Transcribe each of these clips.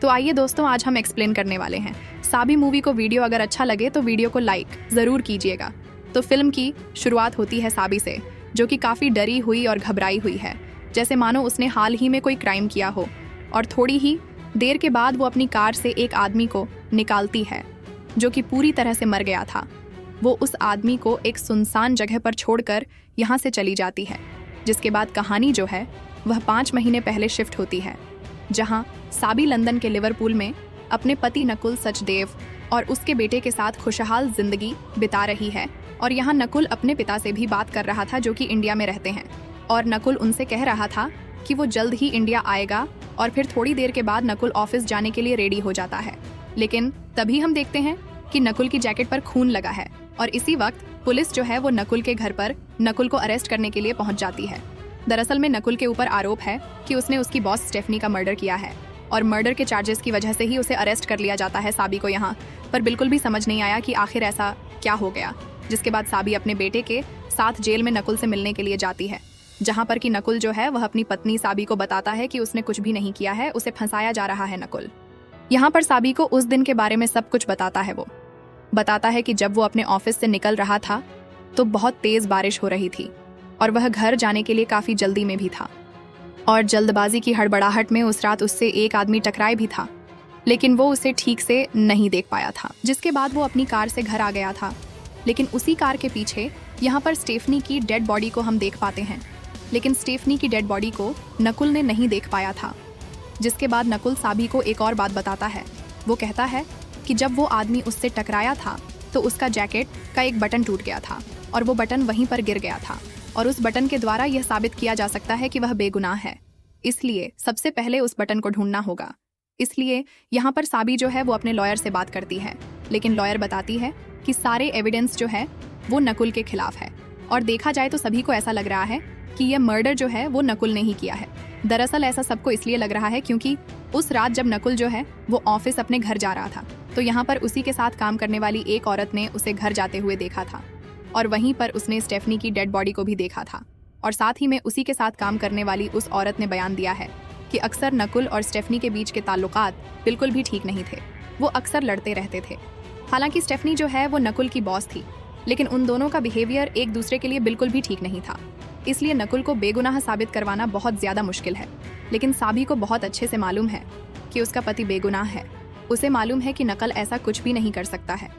तो आइए दोस्तों, आज हम एक्सप्लेन करने वाले हैं साबी मूवी को। वीडियो अगर अच्छा लगे तो वीडियो को लाइक ज़रूर कीजिएगा। तो फिल्म की शुरुआत होती है साबी से, जो कि काफ़ी डरी हुई और घबराई हुई है, जैसे मानो उसने हाल ही में कोई क्राइम किया हो। और थोड़ी ही देर के बाद वो अपनी कार से एक आदमी को निकालती है, जो कि पूरी तरह से मर गया था। वो उस आदमी को एक सुनसान जगह पर छोड़कर यहाँ से चली जाती है, जिसके बाद कहानी जो है वह 5 महीने पहले शिफ्ट होती है, जहाँ साबी लंदन के लिवरपूल में अपने पति नकुल सचदेव और उसके बेटे के साथ खुशहाल जिंदगी बिता रही है। और यहाँ नकुल अपने पिता से भी बात कर रहा था, जो कि इंडिया में रहते हैं, और नकुल उनसे कह रहा था कि वो जल्द ही इंडिया आएगा। और फिर थोड़ी देर के बाद नकुल ऑफिस जाने के लिए रेडी हो जाता है, लेकिन तभी हम देखते हैं कि नकुल की जैकेट पर खून लगा है। और इसी वक्त पुलिस जो है वो नकुल के घर पर नकुल को अरेस्ट करने के लिए पहुंच जाती है। दरअसल में नकुल के ऊपर आरोप है कि उसने उसकी बॉस स्टेफनी का मर्डर किया है, और मर्डर के चार्जेस की वजह से ही उसे अरेस्ट कर लिया जाता है साबी को यहाँ पर। बिल्कुल भी समझ नहीं आया कि आखिर ऐसा क्या हो गया, जिसके बाद साबी अपने बेटे के साथ जेल में नकुल से मिलने के लिए जाती है, जहाँ पर कि नकुल जो है वह अपनी पत्नी साबी को बताता है कि उसने कुछ भी नहीं किया है, उसे फंसाया जा रहा है नकुल। यहाँ पर साबी को उस दिन के बारे में सब कुछ बताता है। वो बताता है कि जब वो अपने ऑफिस से निकल रहा था तो बहुत तेज बारिश हो रही थी, और वह घर जाने के लिए काफ़ी जल्दी में भी था। और जल्दबाजी की हड़बड़ाहट में उस रात उससे एक आदमी टकराए भी था, लेकिन वो उसे ठीक से नहीं देख पाया था, जिसके बाद वो अपनी कार से घर आ गया था। लेकिन उसी कार के पीछे यहाँ पर स्टेफनी की डेड बॉडी को हम देख पाते हैं, लेकिन स्टेफनी की डेड बॉडी को नकुल ने नहीं देख पाया था। जिसके बाद नकुल साबी को एक और बात बताता है। वो कहता है कि जब वो आदमी उससे टकराया था तो उसका जैकेट का एक बटन टूट गया था, और वो बटन वहीं पर गिर गया था, और उस बटन के द्वारा यह साबित किया जा सकता है कि वह बेगुनाह है। इसलिए सबसे पहले उस बटन को ढूंढना होगा। इसलिए यहाँ पर साबी जो है वो अपने लॉयर से बात करती है, लेकिन लॉयर बताती है कि सारे एविडेंस जो है वो नकुल के खिलाफ है। और देखा जाए तो सभी को ऐसा लग रहा है कि यह मर्डर जो है वो नकुल ने ही किया है। दरअसल ऐसा सबको इसलिए लग रहा है क्योंकि उस रात जब नकुल जो है वो ऑफिस अपने घर जा रहा था, तो यहाँ पर उसी के साथ काम करने वाली एक औरत ने उसे घर जाते हुए देखा था, और वहीं पर उसने स्टेफनी की डेड बॉडी को भी देखा था। और साथ ही में उसी के साथ काम करने वाली उस औरत ने बयान दिया है कि अक्सर नकुल और स्टेफनी के बीच के ताल्लुकात बिल्कुल भी ठीक नहीं थे, वो अक्सर लड़ते रहते थे। हालांकि स्टेफनी जो है वो नकुल की बॉस थी, लेकिन उन दोनों का बिहेवियर एक दूसरे के लिए बिल्कुल भी ठीक नहीं था। इसलिए नकुल को बेगुनाह साबित करवाना बहुत ज़्यादा मुश्किल है। लेकिन साबी को बहुत अच्छे से मालूम है कि उसका पति बेगुनाह है। उसे मालूम है कि नकुल ऐसा कुछ भी नहीं कर सकता है,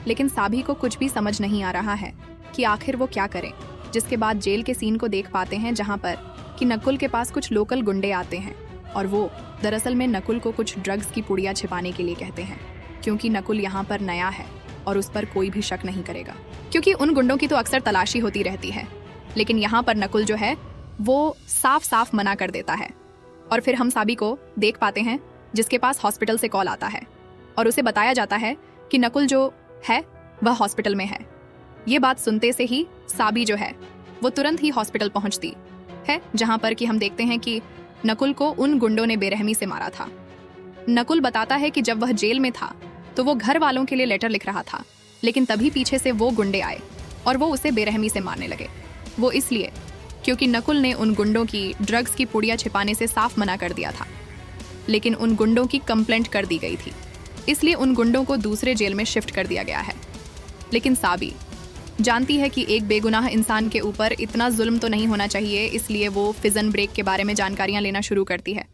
लेकिन साबी को कुछ भी समझ नहीं आ रहा है कि आखिर वो क्या करे। जिसके बाद जेल के सीन को देख पाते हैं, जहाँ पर कि नकुल के पास कुछ लोकल गुंडे आते हैं, और वो दरअसल में नकुल को कुछ ड्रग्स की पुड़िया छिपाने के लिए कहते हैं, क्योंकि नकुल यहाँ पर नया है और उस पर कोई भी शक नहीं करेगा, क्योंकि उन गुंडों की तो अक्सर तलाशी होती रहती है। लेकिन यहाँ पर नकुल जो है वो साफ साफ मना कर देता है। और फिर हम साबी को देख पाते हैं, जिसके पास हॉस्पिटल से कॉल आता है, और उसे बताया जाता है कि नकुल जो है वह हॉस्पिटल में है। ये बात सुनते से ही साबी जो है वो तुरंत ही हॉस्पिटल पहुंचती है, जहां पर कि हम देखते हैं कि नकुल को उन गुंडों ने बेरहमी से मारा था। नकुल बताता है कि जब वह जेल में था तो वो घर वालों के लिए लेटर लिख रहा था, लेकिन तभी पीछे से वो गुंडे आए और वो उसे बेरहमी से मारने लगे। वो इसलिए क्योंकि नकुल ने उन गुंडों की ड्रग्स की पुड़िया छिपाने से साफ मना कर दिया था, लेकिन उन गुंडों की कंप्लेंट कर दी गई थी, इसलिए उन गुंडों को दूसरे जेल में शिफ्ट कर दिया गया है। लेकिन साबी जानती है कि एक बेगुनाह इंसान के ऊपर इतना जुल्म तो नहीं होना चाहिए, इसलिए वो प्रिजन ब्रेक के बारे में जानकारियां लेना शुरू करती है।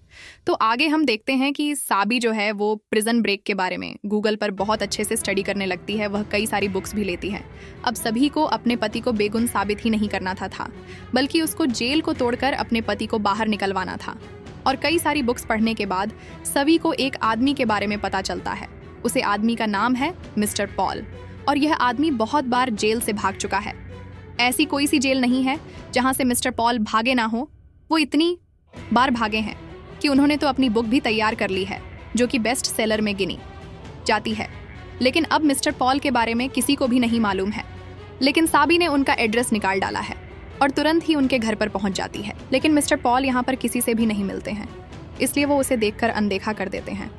तो आगे हम देखते हैं कि साबी जो है वो प्रिजन ब्रेक के बारे में गूगल पर बहुत अच्छे से स्टडी करने लगती है। वह कई सारी बुक्स भी लेती है। अब सभी को अपने पति को बेगुन साबित ही नहीं करना था, बल्कि उसको जेल को तोड़कर अपने पति को बाहर निकलवाना था। और कई सारी बुक्स पढ़ने के बाद सभी को एक आदमी के बारे में पता चलता है। उसे आदमी का नाम है मिस्टर पॉल, और यह आदमी बहुत बार जेल से भाग चुका है। ऐसी कोई सी जेल नहीं है जहां से मिस्टर पॉल भागे ना हो। वो इतनी बार भागे हैं कि उन्होंने तो अपनी बुक भी तैयार कर ली है, जो कि बेस्ट सेलर में गिनी जाती है। लेकिन अब मिस्टर पॉल के बारे में किसी को भी नहीं मालूम है। लेकिन साबी ने उनका एड्रेस निकाल डाला है और तुरंत ही उनके घर पर पहुंच जाती है। लेकिन मिस्टर पॉल यहाँ पर किसी से भी नहीं मिलते हैं, इसलिए वो उसे देखकर अनदेखा कर देते हैं।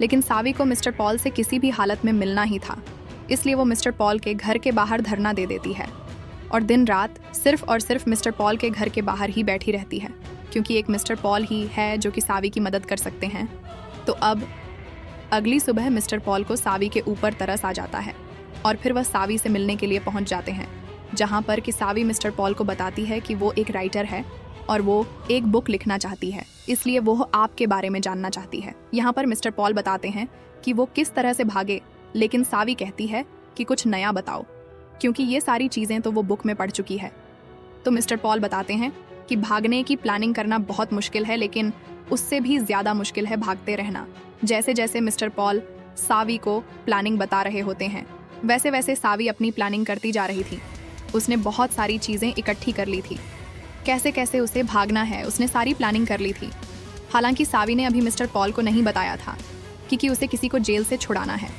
लेकिन साबी को मिस्टर पॉल से किसी भी हालत में मिलना ही था, इसलिए वो मिस्टर पॉल के घर के बाहर धरना दे देती है और दिन रात सिर्फ और सिर्फ मिस्टर पॉल के घर के बाहर ही बैठी रहती है, क्योंकि एक मिस्टर पॉल ही है जो कि सावी की मदद कर सकते हैं। तो अब अगली सुबह मिस्टर पॉल को सावी के ऊपर तरस आ जाता है और फिर वह सावी से मिलने के लिए पहुंच जाते हैं, जहां पर कि सावी मिस्टर पॉल को बताती है कि वो एक राइटर है और वो एक बुक लिखना चाहती है, इसलिए वो आपके बारे में जानना चाहती है। यहाँ पर मिस्टर पॉल बताते हैं कि वो किस तरह से भागे, लेकिन सावी कहती है कि कुछ नया बताओ, क्योंकि ये सारी चीज़ें तो वो बुक में पढ़ चुकी है। तो मिस्टर पॉल बताते हैं कि भागने की प्लानिंग करना बहुत मुश्किल है, लेकिन उससे भी ज़्यादा मुश्किल है भागते रहना। जैसे जैसे मिस्टर पॉल सावी को प्लानिंग बता रहे होते हैं, वैसे वैसे सावी अपनी प्लानिंग करती जा रही थी। उसने बहुत सारी चीज़ें इकट्ठी कर ली थी, कैसे कैसे उसे भागना है, उसने सारी प्लानिंग कर ली थी। हालांकि सावी ने अभी मिस्टर पॉल को नहीं बताया था कि उसे किसी को जेल से छुड़ाना है,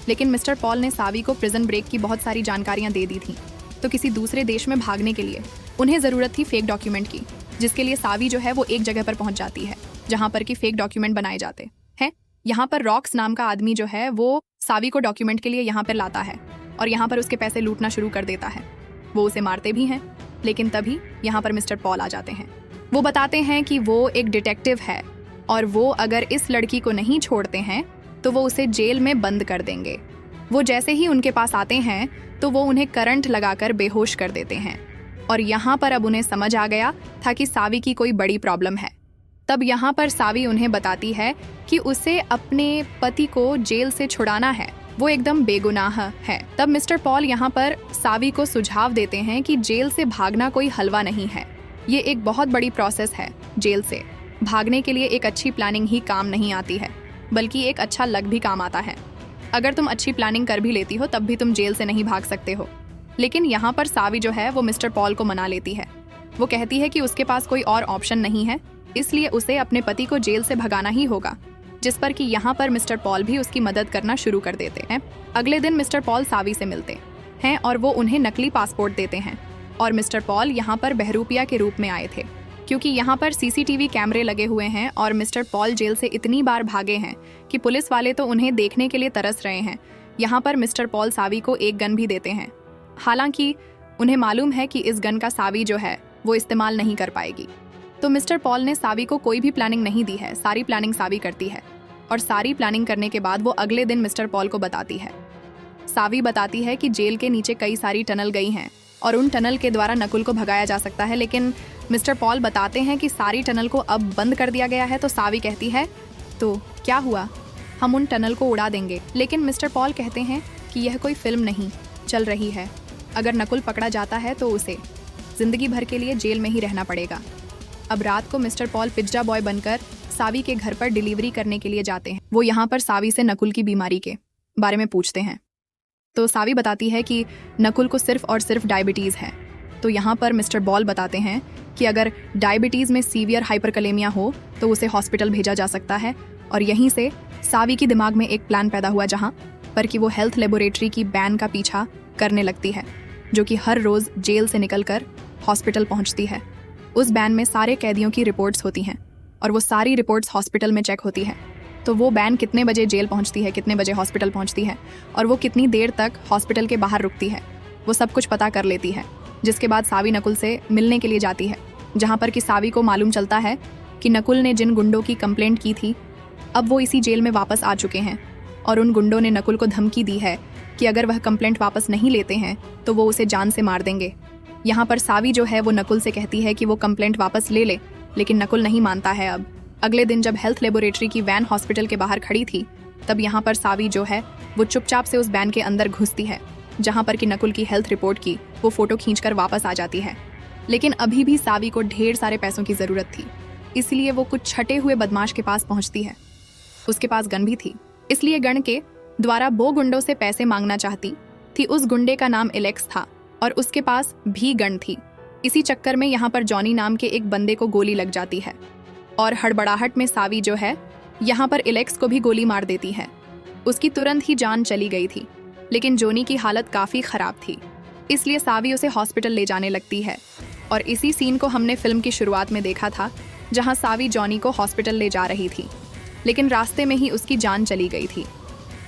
लेकिन मिस्टर पॉल ने सावी को प्रिजन ब्रेक की बहुत सारी जानकारियां दे दी थी। तो किसी दूसरे देश में भागने के लिए उन्हें ज़रूरत थी फेक डॉक्यूमेंट की, जिसके लिए सावी जो है वो एक जगह पर पहुंच जाती है जहां पर कि फेक डॉक्यूमेंट बनाए जाते हैं। यहाँ पर रॉक्स नाम का आदमी जो है वो सावी को डॉक्यूमेंट के लिए यहाँ पर लाता है और यहाँ पर उसके पैसे लूटना शुरू कर देता है। वो उसे मारते भी हैं, लेकिन तभी यहाँ पर मिस्टर पॉल आ जाते हैं। वो बताते हैं कि वो एक डिटेक्टिव है और वो अगर इस लड़की को नहीं छोड़ते हैं तो वो उसे जेल में बंद कर देंगे। वो जैसे ही उनके पास आते हैं तो वो उन्हें करंट लगाकर बेहोश कर देते हैं और यहाँ पर अब उन्हें समझ आ गया था कि सावी की कोई बड़ी प्रॉब्लम है। तब यहाँ पर सावी उन्हें बताती है कि उसे अपने पति को जेल से छुड़ाना है, वो एकदम बेगुनाह है। तब मिस्टर पॉल यहाँ पर सावी को सुझाव देते हैं कि जेल से भागना कोई हलवा नहीं है, ये एक बहुत बड़ी प्रोसेस है। जेल से भागने के लिए एक अच्छी प्लानिंग ही काम नहीं आती है, बल्कि एक अच्छा लक भी काम आता है। अगर तुम अच्छी प्लानिंग कर भी लेती हो तब भी तुम जेल से नहीं भाग सकते हो। लेकिन यहाँ पर सावी जो है वो मिस्टर पॉल को मना लेती है। वो कहती है कि उसके पास कोई और ऑप्शन नहीं है, इसलिए उसे अपने पति को जेल से भगाना ही होगा, जिस पर कि यहाँ पर मिस्टर पॉल भी उसकी मदद करना शुरू कर देते हैं। अगले दिन मिस्टर पॉल सावी से मिलते हैं और वो उन्हें नकली पासपोर्ट देते हैं और मिस्टर पॉल यहाँ पर बहरूपिया के रूप में आए थे, क्योंकि यहाँ पर सीसीटीवी कैमरे लगे हुए हैं और मिस्टर पॉल जेल से इतनी बार भागे हैं कि पुलिस वाले तो उन्हें देखने के लिए तरस रहे हैं। यहाँ पर मिस्टर पॉल सावी को एक गन भी देते हैं, हालांकि उन्हें मालूम है कि इस गन का सावी जो है वो इस्तेमाल नहीं कर पाएगी। तो मिस्टर पॉल ने सावी को कोई भी प्लानिंग नहीं दी है, सारी प्लानिंग सावी करती है और सारी प्लानिंग करने के बाद वो अगले दिन मिस्टर पॉल को बताती है। सावी बताती है कि जेल के नीचे कई सारी टनल गई हैं और उन टनल के द्वारा नकुल को भगाया जा सकता है, लेकिन मिस्टर पॉल बताते हैं कि सारी टनल को अब बंद कर दिया गया है। तो सावी कहती है तो क्या हुआ, हम उन टनल को उड़ा देंगे। लेकिन मिस्टर पॉल कहते हैं कि यह कोई फिल्म नहीं चल रही है, अगर नकुल पकड़ा जाता है तो उसे जिंदगी भर के लिए जेल में ही रहना पड़ेगा। अब रात को मिस्टर पॉल पिज्जा बॉय बनकर सावी के घर पर डिलीवरी करने के लिए जाते हैं। वो यहाँ पर सावी से नकुल की बीमारी के बारे में पूछते हैं। तो सावी बताती है कि नकुल को सिर्फ और सिर्फ डायबिटीज़ है। तो यहाँ पर मिस्टर बॉल बताते हैं कि अगर डायबिटीज़ में सीवियर हाइपरकलेमिया हो तो उसे हॉस्पिटल भेजा जा सकता है। और यहीं से सावी की दिमाग में एक प्लान पैदा हुआ, जहाँ पर कि वो हेल्थ लेबोरेटरी की बैन का पीछा करने लगती है, जो कि हर रोज़ जेल से निकलकर हॉस्पिटल पहुँचती है। उस बैन में सारे कैदियों की रिपोर्ट्स होती हैं और वो सारी रिपोर्ट्स हॉस्पिटल में चेक होती है। तो वो बैन कितने बजे जेल पहुंचती है, कितने बजे हॉस्पिटल पहुंचती है और वो कितनी देर तक हॉस्पिटल के बाहर रुकती है, वो सब कुछ पता कर लेती है। जिसके बाद सावी नकुल से मिलने के लिए जाती है, जहाँ पर कि सावी को मालूम चलता है कि नकुल ने जिन गुंडों की कंप्लेंट की थी अब वो इसी जेल में वापस आ चुके हैं और उन गुंडों ने नकुल को धमकी दी है कि अगर वह कंप्लेंट वापस नहीं लेते हैं तो वो उसे जान से मार देंगे। यहाँ पर सावी जो है वो नकुल से कहती है कि वो कंप्लेंट वापस ले ले, लेकिन नकुल नहीं मानता है। अब अगले दिन जब हेल्थ लेबोरेटरी की वैन हॉस्पिटल के बाहर खड़ी थी, तब यहाँ पर सावी जो है वो चुपचाप से उस वैन के अंदर घुसती है, जहाँ पर कि नकुल की हेल्थ रिपोर्ट की वो फोटो खींचकर वापस आ जाती है। लेकिन अभी भी सावी को ढेर सारे पैसों की ज़रूरत थी, इसलिए वो कुछ छटे हुए बदमाश के पास पहुँचती है। उसके पास गन भी थी, इसलिए गन के द्वारा वो गुंडों से पैसे मांगना चाहती थी। उस गुंडे का नाम एलेक्स था और उसके पास भी गन थी। इसी चक्कर में यहाँ पर जॉनी नाम के एक बंदे को गोली लग जाती है और हड़बड़ाहट में सावी जो है यहाँ पर एलेक्स को भी गोली मार देती है। उसकी तुरंत ही जान चली गई थी, लेकिन जॉनी की हालत काफ़ी ख़राब थी, इसलिए सावी उसे हॉस्पिटल ले जाने लगती है। और इसी सीन को हमने फिल्म की शुरुआत में देखा था, जहाँ सावी जॉनी को हॉस्पिटल ले जा रही थी, लेकिन रास्ते में ही उसकी जान चली गई थी,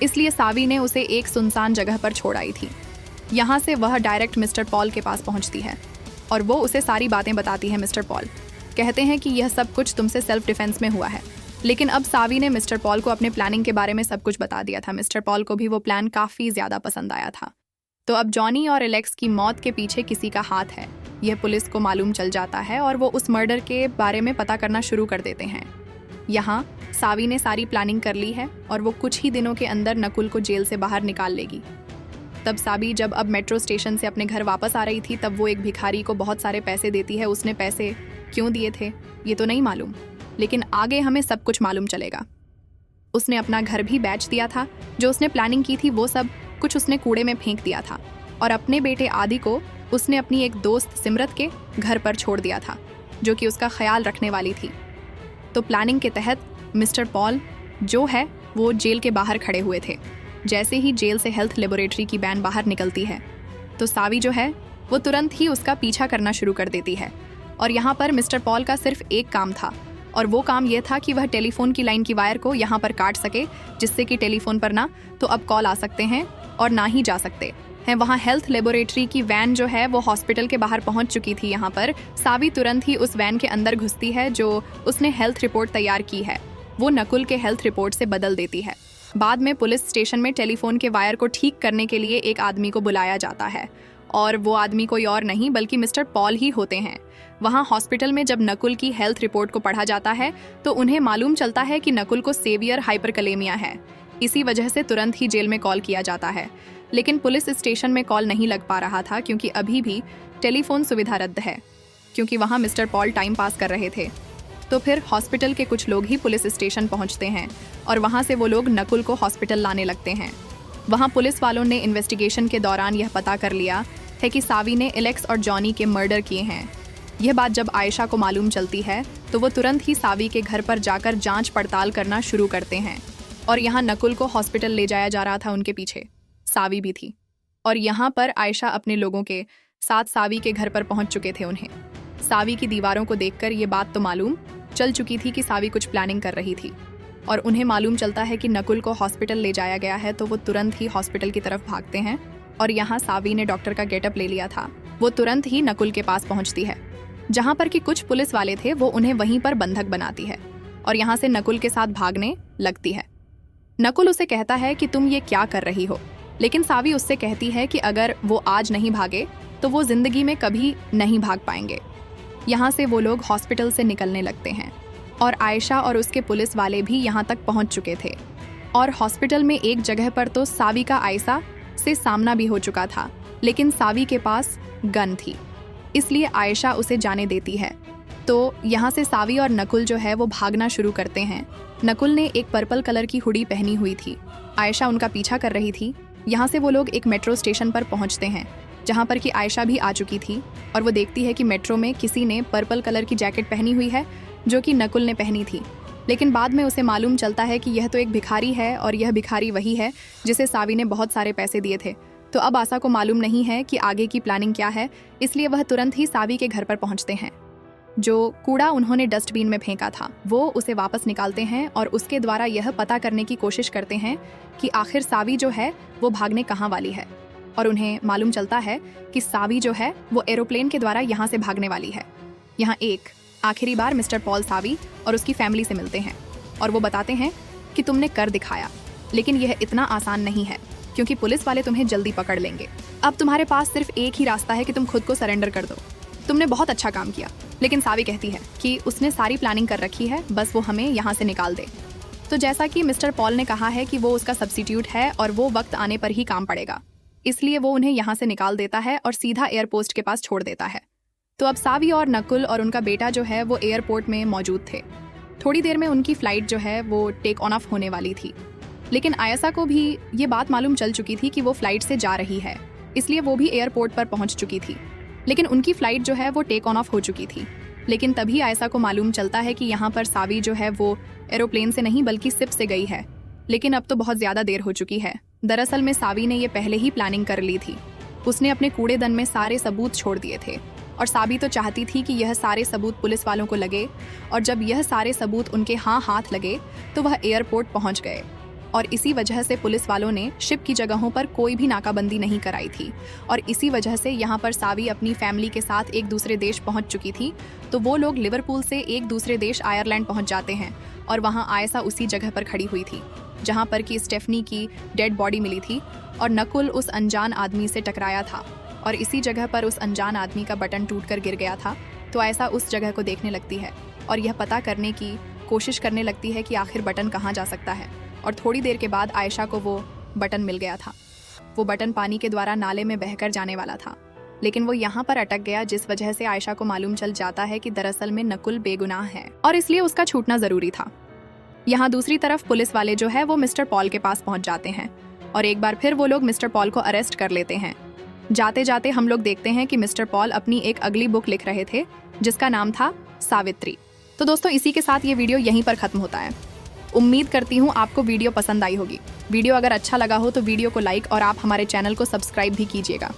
इसलिए सावी ने उसे एक सुनसान जगह पर छोड़ आई थी। यहाँ से वह डायरेक्ट मिस्टर पॉल के पास पहुँचती है और वो उसे सारी बातें बताती है। मिस्टर पॉल कहते हैं कि यह सब कुछ तुमसे सेल्फ डिफेंस में हुआ है, लेकिन अब सावी ने मिस्टर पॉल को अपने प्लानिंग के बारे में सब कुछ बता दिया था। मिस्टर पॉल को भी वो प्लान काफ़ी ज़्यादा पसंद आया था। तो अब जॉनी और एलेक्स की मौत के पीछे किसी का हाथ है, यह पुलिस को मालूम चल जाता है और वो उस मर्डर के बारे में पता करना शुरू कर देते हैं। यहाँ सावी ने सारी प्लानिंग कर ली है और वो कुछ ही दिनों के अंदर नकुल को जेल से बाहर निकाल लेगी। तब सावी जब अब मेट्रो स्टेशन से अपने घर वापस आ रही थी, तब वो एक भिखारी को बहुत सारे पैसे देती है। उसने पैसे क्यों दिए थे ये तो नहीं मालूम, लेकिन आगे हमें सब कुछ मालूम चलेगा। उसने अपना घर भी बेच दिया था। जो उसने प्लानिंग की थी वो सब कुछ उसने कूड़े में फेंक दिया था और अपने बेटे आदि को उसने अपनी एक दोस्त सिमरत के घर पर छोड़ दिया था, जो कि उसका ख्याल रखने वाली थी। तो प्लानिंग के तहत मिस्टर पॉल जो है वो जेल के बाहर खड़े हुए थे। जैसे ही जेल से हेल्थ लेबोरेटरी की वैन बाहर निकलती है तो सावी जो है वो तुरंत ही उसका पीछा करना शुरू कर देती है। और यहाँ पर मिस्टर पॉल का सिर्फ एक काम था और वो काम ये था कि वह टेलीफोन की लाइन की वायर को यहाँ पर काट सके, जिससे कि टेलीफोन पर ना तो अब कॉल आ सकते हैं और ना ही जा सकते हैं। वहाँ हेल्थ लेबोरेटरी की वैन जो है वो हॉस्पिटल के बाहर पहुँच चुकी थी। यहाँ पर सावी तुरंत ही उस वैन के अंदर घुसती है। जो उसने हेल्थ रिपोर्ट तैयार की है वो नकुल के हेल्थ रिपोर्ट से बदल देती है। बाद में पुलिस स्टेशन में टेलीफोन के वायर को ठीक करने के लिए एक आदमी को बुलाया जाता है और वो आदमी कोई और नहीं बल्कि मिस्टर पॉल ही होते हैं। वहाँ हॉस्पिटल में जब नकुल की हेल्थ रिपोर्ट को पढ़ा जाता है तो उन्हें मालूम चलता है कि नकुल को सेवियर हाइपरकलेमिया है। इसी वजह से तुरंत ही जेल में कॉल किया जाता है, लेकिन पुलिस स्टेशन में कॉल नहीं लग पा रहा था क्योंकि अभी भी टेलीफोन सुविधा रद्द है, क्योंकि वहाँ मिस्टर पॉल टाइम पास कर रहे थे। तो फिर हॉस्पिटल के कुछ लोग ही पुलिस स्टेशन पहुँचते हैं और वहाँ से वो लोग नकुल को हॉस्पिटल लाने लगते हैं। वहाँ पुलिस वालों ने इन्वेस्टिगेशन के दौरान यह पता कर लिया है कि सावी ने एलेक्स और जॉनी के मर्डर किए हैं। यह बात जब आयशा को मालूम चलती है तो वो तुरंत ही सावी के घर पर जाकर जांच पड़ताल करना शुरू करते हैं। और यहाँ नकुल को हॉस्पिटल ले जाया जा रहा था, उनके पीछे सावी भी थी। और यहाँ पर आयशा अपने लोगों के साथ सावी के घर पर पहुँच चुके थे। उन्हें सावी की दीवारों को देखकर ये बात तो मालूम चल चुकी थी कि सावी कुछ प्लानिंग कर रही थी। और उन्हें मालूम चलता है कि नकुल को हॉस्पिटल ले जाया गया है, तो वो तुरंत ही हॉस्पिटल की तरफ भागते हैं। और यहाँ सावी ने डॉक्टर का गेटअप ले लिया था। वो तुरंत ही नकुल के पास पहुँचती है, जहाँ पर कि कुछ पुलिस वाले थे। वो उन्हें वहीं पर बंधक बनाती है और यहाँ से नकुल के साथ भागने लगती है। नकुल उसे कहता है कि तुम ये क्या कर रही हो, लेकिन सावी उससे कहती है कि अगर वो आज नहीं भागे तो वो जिंदगी में कभी नहीं भाग पाएंगे। यहाँ से वो लोग हॉस्पिटल से निकलने लगते हैं और आयशा और उसके पुलिस वाले भी यहाँ तक पहुँच चुके थे। और हॉस्पिटल में एक जगह पर तो सावी का आयशा से सामना भी हो चुका था, लेकिन सावी के पास गन थी, इसलिए आयशा उसे जाने देती है। तो यहाँ से सावी और नकुल जो है वो भागना शुरू करते हैं। नकुल ने एक पर्पल कलर की हुडी पहनी हुई थी। आयशा उनका पीछा कर रही थी। यहाँ से वो लोग एक मेट्रो स्टेशन पर पहुँचते हैं, जहाँ पर कि आयशा भी आ चुकी थी। और वो देखती है कि मेट्रो में किसी ने पर्पल कलर की जैकेट पहनी हुई है, जो कि नकुल ने पहनी थी। लेकिन बाद में उसे मालूम चलता है कि यह तो एक भिखारी है और यह भिखारी वही है जिसे सावी ने बहुत सारे पैसे दिए थे। तो अब आशा को मालूम नहीं है कि आगे की प्लानिंग क्या है, इसलिए वह तुरंत ही सावी के घर पर पहुंचते हैं। जो कूड़ा उन्होंने डस्टबिन में फेंका था वो उसे वापस निकालते हैं और उसके द्वारा यह पता करने की कोशिश करते हैं कि आखिर सावी जो है वो भागने कहाँ वाली है। और उन्हें मालूम चलता है कि सावी जो है वो एरोप्लेन के द्वारा यहाँ से भागने वाली है। यहाँ एक आखिरी बार मिस्टर पॉल सावी और उसकी फैमिली से मिलते हैं और वो बताते हैं कि तुमने कर दिखाया, लेकिन यह इतना आसान नहीं है क्योंकि पुलिस वाले तुम्हें जल्दी पकड़ लेंगे। अब तुम्हारे पास सिर्फ एक ही रास्ता है कि तुम खुद को सरेंडर कर दो। तुमने बहुत अच्छा काम किया। लेकिन सावी कहती है कि उसने सारी प्लानिंग कर रखी है, बस वो हमें यहाँ से निकाल दे। तो जैसा कि मिस्टर पॉल ने कहा है कि वो उसका सब्स्टिट्यूट है और वो वक्त आने पर ही काम पड़ेगा, इसलिए वो उन्हें यहाँ से निकाल देता है और सीधा एयरपोर्ट के पास छोड़ देता है। तो अब सावी और नकुल और उनका बेटा जो है वो एयरपोर्ट में मौजूद थे। थोड़ी देर में उनकी फ़्लाइट जो है वो टेक ऑन ऑफ होने वाली थी, लेकिन आयशा को भी ये बात मालूम चल चुकी थी कि वो फ़्लाइट से जा रही है, इसलिए वो भी एयरपोर्ट पर पहुंच चुकी थी। लेकिन उनकी फ़्लाइट जो है वो टेक ऑन ऑफ हो चुकी थी। लेकिन तभी आयशा को मालूम चलता है कि यहाँ पर सावी जो है वो एरोप्लेन से नहीं बल्कि शिप से गई है। लेकिन अब तो बहुत ज़्यादा देर हो चुकी है। दरअसल में सावी ने ये पहले ही प्लानिंग कर ली थी। उसने अपने कूड़ेदन में सारे सबूत छोड़ दिए थे और सावी तो चाहती थी कि यह सारे सबूत पुलिस वालों को लगे, और जब यह सारे सबूत उनके हाथ लगे तो वह एयरपोर्ट पहुंच गए। और इसी वजह से पुलिस वालों ने शिप की जगहों पर कोई भी नाकाबंदी नहीं कराई थी। और इसी वजह से यहाँ पर सावी अपनी फैमिली के साथ एक दूसरे देश पहुँच चुकी थी। तो वो लोग लिवरपूल से एक दूसरे देश आयरलैंड पहुँच जाते हैं और वहाँ आयशा उसी जगह पर खड़ी हुई थी जहाँ पर कि स्टेफनी की डेड बॉडी मिली थी और नकुल उस अनजान आदमी से टकराया था और इसी जगह पर उस अनजान आदमी का बटन टूटकर गिर गया था। तो आयशा उस जगह को देखने लगती है और यह पता करने की कोशिश करने लगती है कि आखिर बटन कहाँ जा सकता है। और थोड़ी देर के बाद आयशा को वो बटन मिल गया था। वो बटन पानी के द्वारा नाले में बहकर जाने वाला था, लेकिन वो यहाँ पर अटक गया, जिस वजह से आयशा को मालूम चल जाता है कि दरअसल में नकुल बेगुनाह है और इसलिए उसका छूटना जरूरी था। यहाँ दूसरी तरफ पुलिस वाले जो है वो मिस्टर पॉल के पास पहुंच जाते हैं और एक बार फिर वो लोग मिस्टर पॉल को अरेस्ट कर लेते हैं। जाते जाते हम लोग देखते हैं कि मिस्टर पॉल अपनी एक अगली बुक लिख रहे थे जिसका नाम था सावित्री। तो दोस्तों इसी के साथ ये वीडियो यहीं पर खत्म होता है। उम्मीद करती हूँ आपको वीडियो पसंद आई होगी। वीडियो अगर अच्छा लगा हो तो वीडियो को लाइक और आप हमारे चैनल को सब्सक्राइब भी कीजिएगा।